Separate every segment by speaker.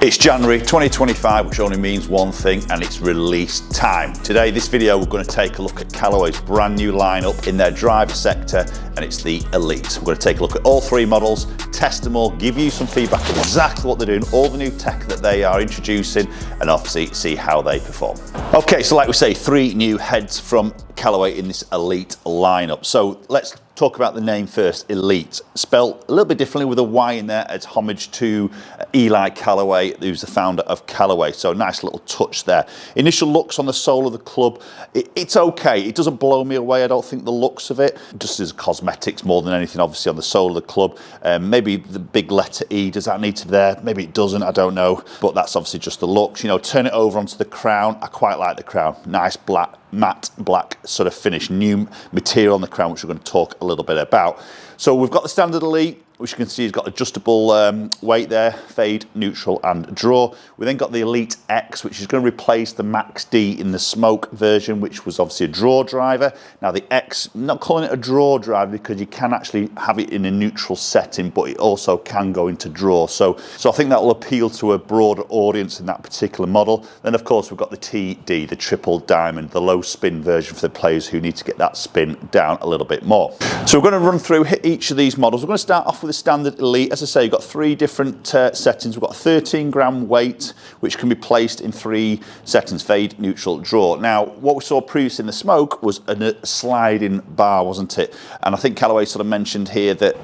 Speaker 1: It's January 2025, which only means one thing, and it's release time. Today, this video, we're going to take a look at Callaway's brand new lineup in their driver sector, and it's the Elyte. We're going to take a look at all three models, test them all, give you some feedback on exactly what they're doing, all the new tech that they are introducing, and obviously see how they perform. Okay, so like we say, three new heads from Callaway in this Elyte lineup. So let's talk about the name first, Elyte. Spelled a little bit differently with a Y in there as homage to Eli Callaway, who's the founder of Callaway. So nice little touch there. Initial looks on the sole of the club, it's okay. It doesn't blow me away, I don't think, the looks of it. Just as cosmetics more than anything, obviously, on the sole of the club. Maybe the big letter E, does that need to be there? Maybe it doesn't, I don't know. But that's obviously just the looks. You know, turn it over onto the crown. I quite like the crown. Nice black, matte black sort of finish. New material on the crown, which we're going to talk a little bit about. So we've got the standard Elyte, which you can see has got adjustable weight there, fade, neutral and draw. We then got the Elyte X, which is going to replace the Max D in the smoke version, which was obviously a draw driver. Now the X, I'm not calling it a draw driver because you can actually have it in a neutral setting, but it also can go into draw. So I think that will appeal to a broader audience in that particular model. Then of course we've got the TD, the triple diamond, the low spin version for the players who need to get that spin down a little bit more. So we're going to run through each of these models. We're going to start off with the standard Elyte. As I say, you've got three different settings. We've got a 13 gram weight, which can be placed in three settings: fade, neutral, draw. Now, what we saw previously in the smoke was a sliding bar, wasn't it? And I think Callaway sort of mentioned here that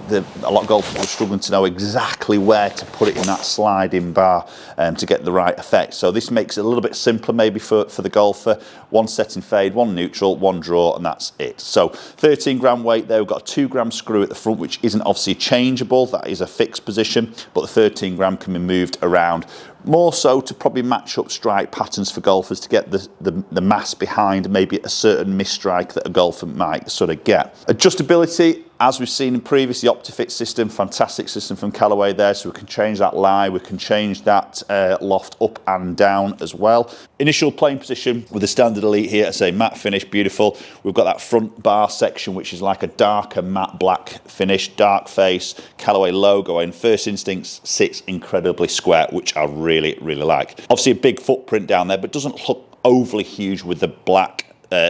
Speaker 1: a lot of golfers were struggling to know exactly where to put it in that sliding bar to get the right effect. So this makes it a little bit simpler maybe for the golfer. One setting fade, one neutral, one draw, and that's it. So 13 gram weight there. We've got a 2 gram screw at the front, which isn't obviously changeable. That is a fixed position, but the 13 gram can be moved around, more so to probably match up strike patterns for golfers to get the mass behind maybe a certain misstrike that a golfer might sort of get. Adjustability, as we've seen in previous, the OptiFit system, fantastic system from Callaway there, so we can change that lie, we can change that loft up and down as well. Initial playing position with the standard Elyte here, I say matte finish, beautiful. We've got that front bar section, which is like a darker matte black finish, dark face, Callaway logo, and First Instincts sits incredibly square, which I really like. Obviously a big footprint down there, but doesn't look overly huge with the black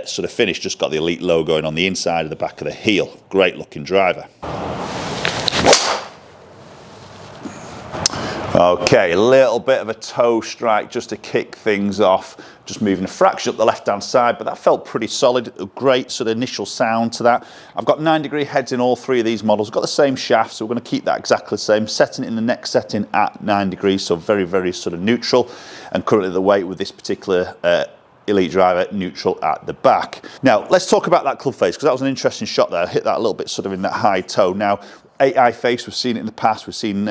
Speaker 1: sort of finish. Just got the Elyte logo on the inside of the back of the heel. Great looking driver. Okay, a little bit of a toe strike just to kick things off, just moving a fraction up the left hand side, but that felt pretty solid. A great sort of initial sound to that. I've got 9-degree heads in all three of these models. Got the same shaft, so we're going to keep that exactly the same. Setting it in the next setting at 9 degrees, so very sort of neutral. And currently the weight with this particular Elyte driver, neutral at the back. Now let's talk about that club face, because that was an interesting shot there. I hit that a little bit sort of in that high toe. Now AI face, we've seen it in the past, we've seen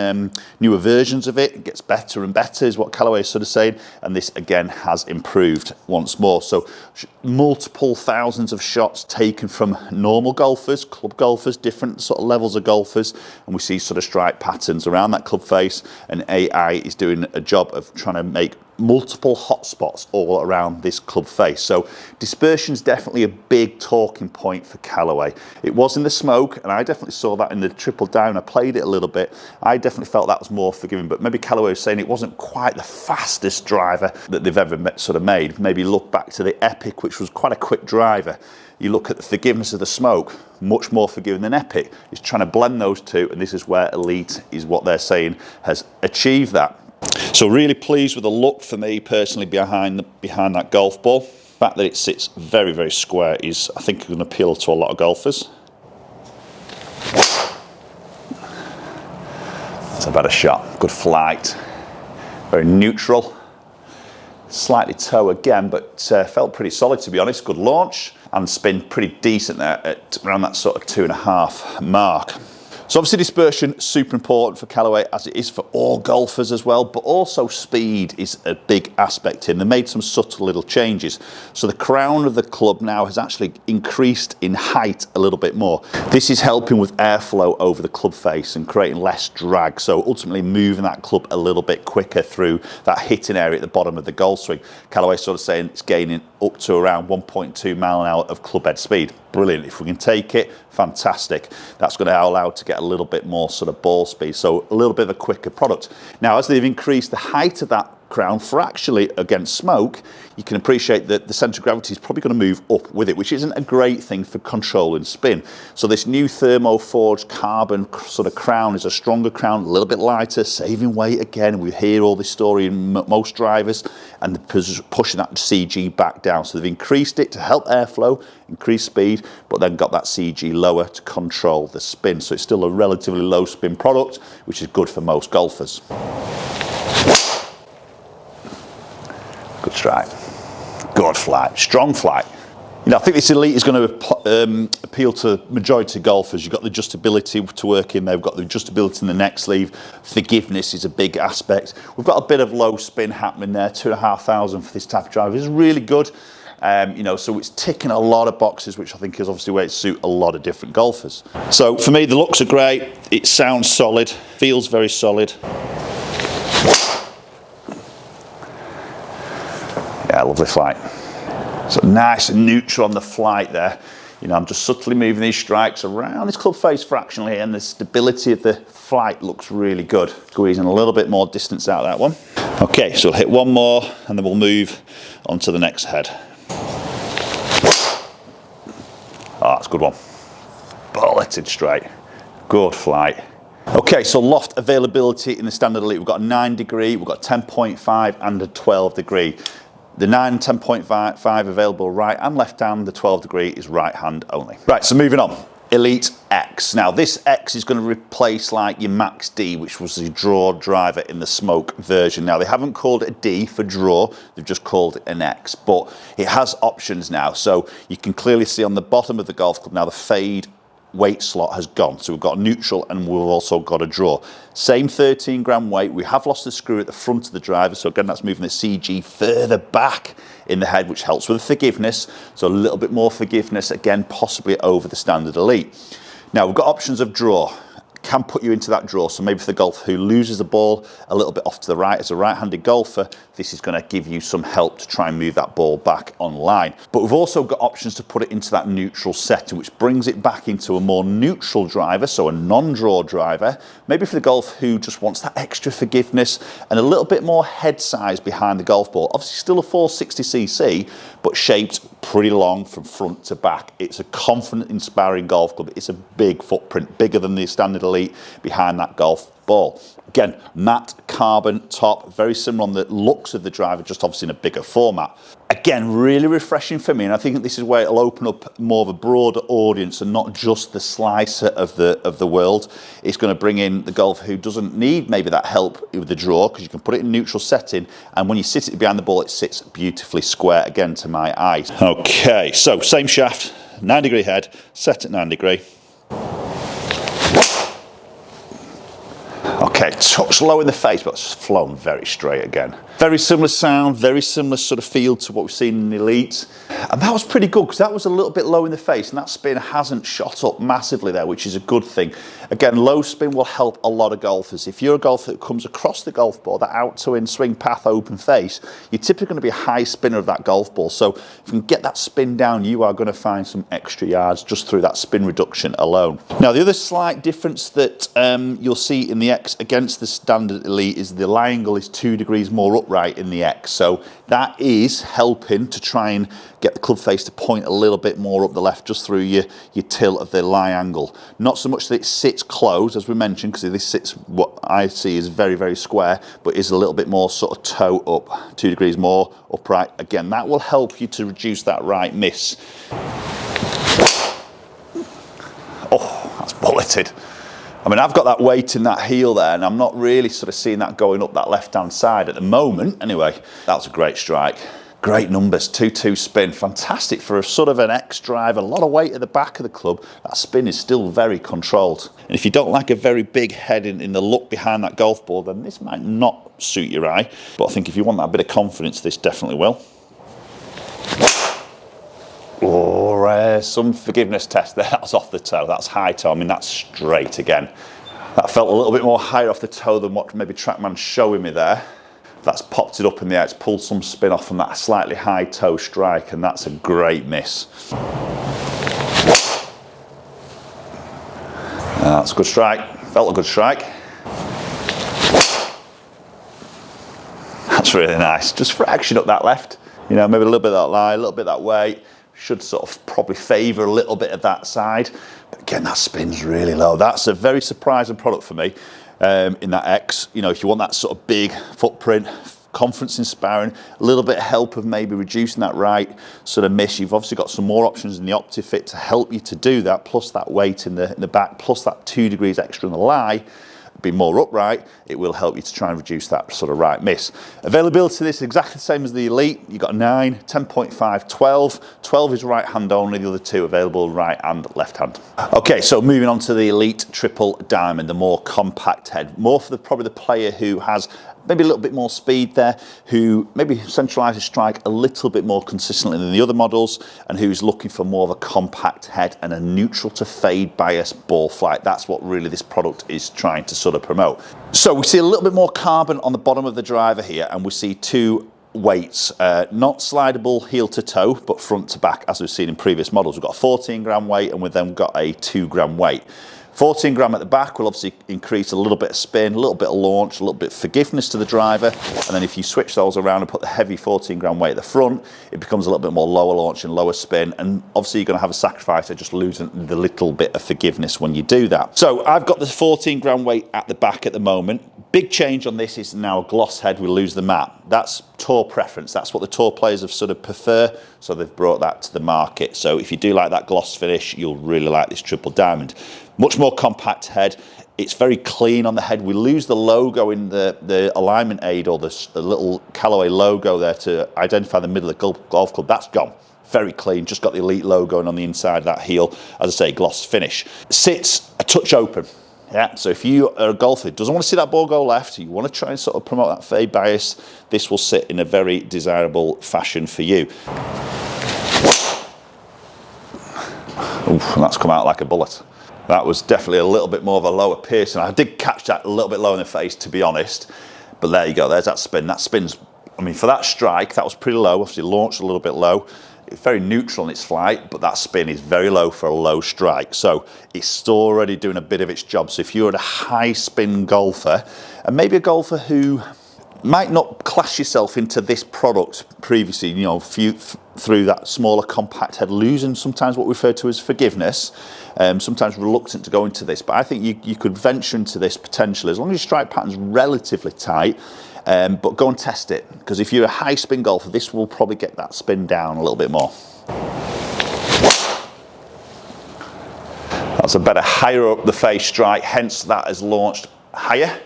Speaker 1: newer versions of it. It gets better and better is what Callaway is sort of saying, and this again has improved once more. So multiple thousands of shots taken from normal golfers, club golfers, different sort of levels of golfers, and we see sort of strike patterns around that club face, and AI is doing a job of trying to make multiple hotspots all around this club face. So dispersion is definitely a big talking point for Callaway. It was in the smoke, and I definitely saw that in the triple down. I played it a little bit. I definitely felt that was more forgiving, but maybe Callaway was saying it wasn't quite the fastest driver that they've ever sort of made. Maybe look back to the Epic, which was quite a quick driver. You look at the forgiveness of the smoke, much more forgiving than Epic. It's trying to blend those two, and this is where Elyte is what they're saying has achieved that. So really pleased with the look for me personally behind that golf ball. The fact that it sits very square is, I think, going to appeal to a lot of golfers. That's a better shot. Good flight. Very neutral. Slightly toe again, but felt pretty solid, to be honest. Good launch and spin pretty decent there at around that sort of 2.5 mark. So obviously dispersion, super important for Callaway, as it is for all golfers as well, but also speed is a big aspect here. They made some subtle little changes. So the crown of the club now has actually increased in height a little bit more. This is helping with airflow over the club face and creating less drag. So ultimately moving that club a little bit quicker through that hitting area at the bottom of the golf swing. Callaway sort of saying it's gaining up to around 1.2 mile an hour of club head speed. Brilliant. If we can take it, fantastic. That's going to allow to get a little bit more sort of ball speed, so a little bit of a quicker product. Now, as they've increased the height of that crown fractionally against smoke, you can appreciate that the centre of gravity is probably going to move up with it, which isn't a great thing for controlling spin. So this new thermo-forged carbon sort of crown is a stronger crown, a little bit lighter, saving weight again. We hear all this story in most drivers, and pushing that CG back down. So they've increased it to help airflow, increase speed, but then got that CG lower to control the spin. So it's still a relatively low spin product, which is good for most golfers. Good strike, good flight, strong flight. You know, I think this Elite is going to appeal to majority of golfers. You've got the adjustability to work in there. We've got the adjustability in the neck sleeve. Forgiveness is a big aspect. We've got a bit of low spin happening there, 2,500 for this type of driver. It's really good. You know, so it's ticking a lot of boxes, which I think is obviously where it suits a lot of different golfers. So for me, the looks are great. It sounds solid, feels very solid. Yeah, lovely flight. So nice and neutral on the flight there. You know, I'm just subtly moving these strikes around this club face fractionally, and the stability of the flight looks really good. Squeezing a little bit more distance out of that one. Okay, so we'll hit one more and then we'll move on to the next head. Oh, that's a good one. Bulleted straight. Good flight. Okay, so loft availability in the Standard Elite. We've got a 9 degree, we've got 10.5 and a 12 degree. The 9 and 10.5 available right and left hand, the 12 degree is right hand only. Right, so moving on. Elite X. Now this X is going to replace like your Max D, which was the draw driver in the smoke version. Now they haven't called it a D for draw, they've just called it an X, but it has options now. So you can clearly see on the bottom of the golf club now the fade weight slot has gone. So we've got a neutral and we've also got a draw. Same 13 gram weight. We have lost the screw at the front of the driver. So again, that's moving the CG further back in the head, which helps with forgiveness. So a little bit more forgiveness, again, possibly over the Standard Elite. Now we've got options of draw. Can put you into that draw. So maybe for the golfer who loses the ball a little bit off to the right, as a right-handed golfer, this is going to give you some help to try and move that ball back on line. But we've also got options to put it into that neutral setting, which brings it back into a more neutral driver, so a non-draw driver. Maybe for the golfer who just wants that extra forgiveness and a little bit more head size behind the golf ball. Obviously still a 460cc, but shaped pretty long from front to back. It's a confident, inspiring golf club. It's a big footprint, bigger than the Standard Elite behind that golf ball. Again, matte carbon top, very similar on the looks of the driver, just obviously in a bigger format. Again, really refreshing for me, and I think this is where it'll open up more of a broader audience and not just the slicer of the world. It's going to bring in the golfer who doesn't need maybe that help with the draw, because you can put it in neutral setting, and when you sit it behind the ball, it sits beautifully square again to my eyes. Okay, so same shaft, 9 degree head, set at 9 degree. Okay, touch low in the face, but it's flown very straight again. Very similar sound, very similar sort of feel to what we've seen in the Elite. And that was pretty good, because that was a little bit low in the face, and that spin hasn't shot up massively there, which is a good thing. Again, low spin will help a lot of golfers. If you're a golfer that comes across the golf ball, that out to in swing path open face, you're typically going to be a high spinner of that golf ball. So if you can get that spin down, you are going to find some extra yards just through that spin reduction alone. Now, the other slight difference that you'll see in the X against the Standard Elite is the lie angle is 2 degrees more upright in the X. So that is helping to try and get the club face to point a little bit more up the left just through your tilt of the lie angle. Not so much that it sits close, as we mentioned, because this sits what I see is very, very square, but is a little bit more sort of toe up, 2 degrees more upright. Again, that will help you to reduce that right miss. Oh, that's bulleted. I mean, I've got that weight in that heel there, and I'm not really sort of seeing that going up that left-hand side at the moment. Anyway, that was a great strike. Great numbers, 2-2 spin. Fantastic for a sort of an X drive, a lot of weight at the back of the club. That spin is still very controlled. And if you don't like a very big head in the look behind that golf ball, then this might not suit your eye. But I think if you want that bit of confidence, this definitely will. Or some forgiveness test there. That's off the toe. That's high toe. I mean, that's straight again. That felt a little bit more higher off the toe than what maybe TrackMan's showing me there. That's popped it up in the air, it's pulled some spin off from that slightly high toe strike, and that's a great miss. That's a good strike, felt a good strike. That's really nice, just fraction up that left. You know, maybe a little bit of that lie, a little bit that way. Should sort of probably favour a little bit of that side. But again, that spin's really low. That's a very surprising product for me in that X. You know, if you want that sort of big footprint, confidence inspiring, a little bit of help of maybe reducing that right sort of miss. You've obviously got some more options in the OptiFit to help you to do that, plus that weight in the back, plus that 2 degrees extra in the lie. Be more upright, it will help you to try and reduce that sort of right miss. Availability of this is exactly the same as the Elite. You've got 9, 10.5, 12. 12 is right hand only, the other two available right and left hand. Okay, so moving on to the Elite Triple Diamond, the more compact head. More for probably the player who has maybe a little bit more speed there, who maybe centralises strike a little bit more consistently than the other models, and who's looking for more of a compact head and a neutral to fade bias ball flight. That's what really this product is trying to sort of promote. So we see a little bit more carbon on the bottom of the driver here, and we see two weights, not slidable heel to toe, but front to back, as we've seen in previous models. We've got a 14 gram weight, and we've then got a 2 gram weight. 14 gram at the back will obviously increase a little bit of spin, a little bit of launch, a little bit of forgiveness to the driver. And then if you switch those around and put the heavy 14 gram weight at the front, it becomes a little bit more lower launch and lower spin. And obviously you're going to have a sacrifice of just losing the little bit of forgiveness when you do that. So I've got the 14 gram weight at the back at the moment. Big change on this is now a gloss head, we lose the matte. That's tour preference. That's what the tour players have sort of prefer. So they've brought that to the market. So if you do like that gloss finish, you'll really like this Triple Diamond. Much more compact head. It's very clean on the head. We lose the logo in the alignment aid, or the little Callaway logo there to identify the middle of the golf club. That's gone. Very clean, just got the Elite logo on the inside of that heel. As I say, gloss finish. Sits a touch open. Yeah, so if you are a golfer who doesn't want to see that ball go left, you want to try and sort of promote that fade bias, this will sit in a very desirable fashion for you. Oof, and that's come out like a bullet. That was definitely a little bit more of a lower piercing. I did catch that a little bit low in the face, to be honest. But there you go, there's that spin. That spin's, I mean, for that strike, that was pretty low. Obviously launched a little bit low. It's very neutral in its flight, but that spin is very low for a low strike. So it's already doing a bit of its job. So if you're a high spin golfer, and maybe a golfer who might not class yourself into this product previously, you know, through that smaller compact head, losing sometimes what we refer to as forgiveness, sometimes reluctant to go into this, but I think you could venture into this potentially, as long as your strike pattern's relatively tight, but go and test it, because if you're a high spin golfer, this will probably get that spin down a little bit more. That's a better higher up the face strike, hence that has launched higher.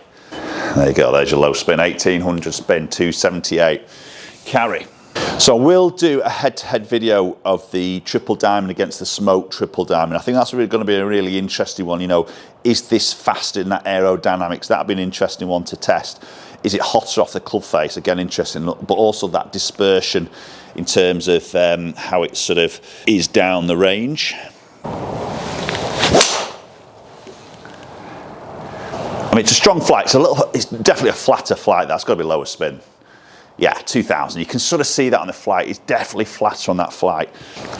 Speaker 1: There you go, there's your low spin, 1800 spin, 278 carry. So we'll do a head-to-head video of the Triple Diamond against the Smoke Triple Diamond. I think that's really going to be a really interesting one. You know, is this faster in that aerodynamics? That'd be an interesting one to test. Is it hotter off the club face? Again, interesting, but also that dispersion in terms of how it sort of is down the range. I mean, it's a strong flight. It's definitely a flatter flight. That's got to be lower spin. Yeah, 2000. You can sort of see that on the flight. It's definitely flatter on that flight.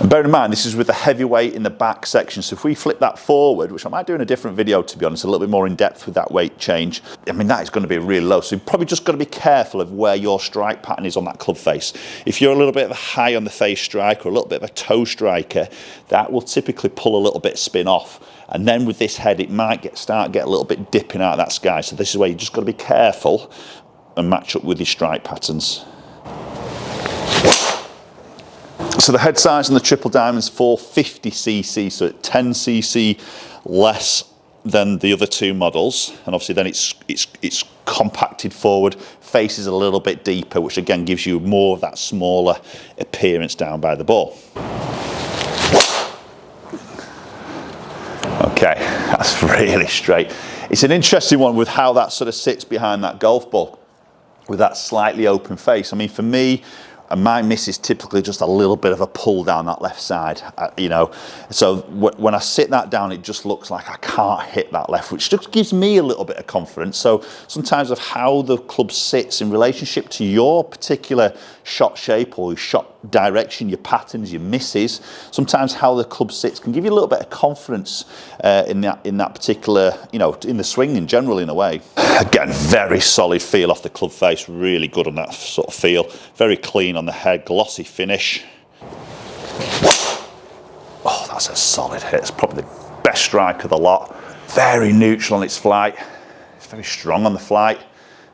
Speaker 1: And bear in mind, this is with the heavy weight in the back section. So if we flip that forward, which I might do in a different video, to be honest, a little bit more in depth with that weight change, I mean, that is going to be really low. So you've probably just got to be careful of where your strike pattern is on that club face. If you're a little bit of a high on the face striker, or a little bit of a toe striker, that will typically pull a little bit of spin off. And then with this head, it might start get a little bit dipping out of that sky. So this is where you just got to be careful and match up with your strike patterns. So the head size on the Triple Diamond is 450cc, so 10cc less than the other two models, and obviously then it's compacted forward, face is a little bit deeper, which again gives you more of that smaller appearance down by the ball. Okay, that's really straight. It's an interesting one with how that sort of sits behind that golf ball, with that slightly open face. I mean, for me, And my miss is typically just a little bit of a pull down that left side, you know. So when I sit that down, it just looks like I can't hit that left, which just gives me a little bit of confidence. So sometimes of how the club sits in relationship to your particular shot shape or your shot direction, your patterns, your misses, sometimes how the club sits can give you a little bit of confidence in that particular, you know, in the swing in general, in a way. Again, very solid feel off the club face, really good on that sort of feel. Very clean on the head, glossy finish. Oh, that's a solid hit. It's probably the best strike of the lot. Very neutral on its flight. It's very strong on the flight.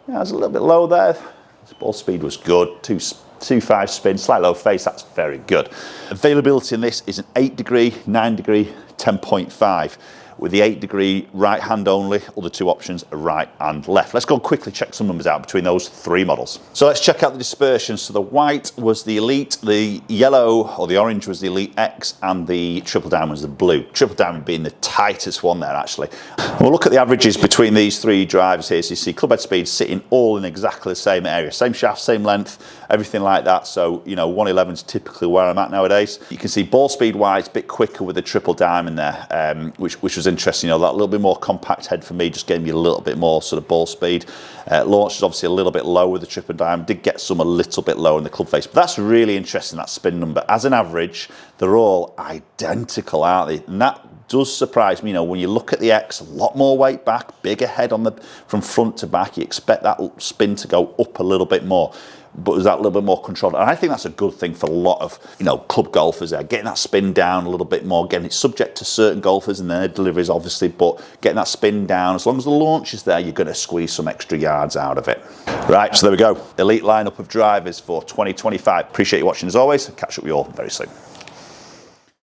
Speaker 1: Yeah, it was a little bit low there. Its ball speed was good. 2.5 spin, slight low face, that's very good. Availability in this is an 8 degree, 9 degree, 10.5. With the 8 degree right hand only, other two options are right and left. Let's go and quickly check some numbers out between those three models. So let's check out the dispersion. So the white was the Elite, the yellow or the orange was the Elite X, and the Triple Diamond was the blue. Triple Diamond being the tightest one there actually. And we'll look at the averages between these three drivers here. So you see club head speed sitting all in exactly the same area. Same shaft, same length, everything like that. So, you know, 111 is typically where I'm at nowadays. You can see ball speed wise, a bit quicker with the Triple Diamond there, which was interesting. You know, that little bit more compact head for me just gave me a little bit more sort of ball speed. Launch is obviously a little bit low with the Triple Diamond. Did get some a little bit lower in the club face, but that's really interesting, that spin number. As an average, they're all identical, aren't they? And that does surprise me. You know, when you look at the X, a lot more weight back, bigger head on the from front to back. You expect that spin to go up a little bit more, but there's that little bit more control. And I think that's a good thing for a lot of, you know, club golfers there, getting that spin down a little bit more. Again, it's subject to certain golfers and their deliveries, obviously, but getting that spin down, as long as the launch is there, you're going to squeeze some extra yards out of it. Right, so there we go. Elite lineup of drivers for 2025. Appreciate you watching as always. Catch up with you all very soon.